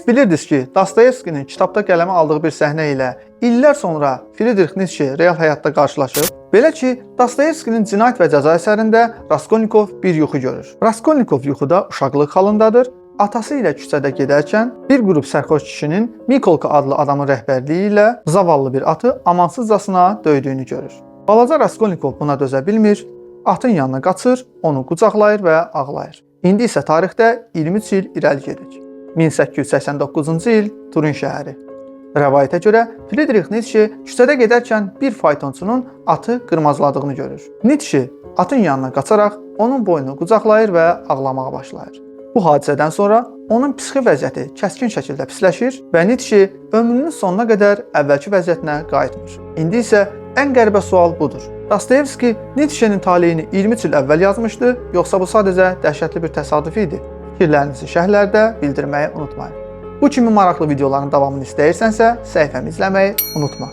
bilirdiniz ki, Dostoyevskinin kitabda qələmə aldığı bir səhnə ilə illər sonra Friedrix Nietzsche real həyatda qarşılaşıb? Belə ki, Dostoyevskinin Cinayət və Cəza əsərində Raskolnikov bir yuxu görür. Raskolnikov yuxuda uşaqlıq halındadır. Atası ilə küçədə gedərkən bir qrup sərxoş kişinin Mikolka adlı adamın rəhbərliyi ilə zavallı bir atı amansızcasına döydüyünü görür. Balaca Raskolnikov buna dözə bilmir, atın yanına qaçır, onu qucaqlayır və ağlayır. İndi isə tarixdə 23 il irəli gedirik. 1889-cu il Turin şəhəri. Rəvayətə görə Friedrix Nietzsche küçədə gedərkən bir faytonçunun atı qırmazıladığını görür. Nietzsche atın yanına qaçaraq onun boynunu qucaqlayır və ağlamağa başlayır. Bu hadisədən sonra onun psixi vəziyyəti kəskin şəkildə pisləşir və Nietzsche ömrünün sonuna qədər əvvəlki vəziyyətinə qayıtmır. İndi isə ən qəribə sual budur. Dostoyevski Nietzsche'nin taleyini 23 il əvvəl yazmışdı, yoxsa bu sadəcə dəhşətli bir təsadüf idi? Fikirlərinizi şərhlərdə bildirməyi unutmayın. Bu kimi maraqlı videoların davamını istəyirsənsə, səhifəmi izləməyi unutma.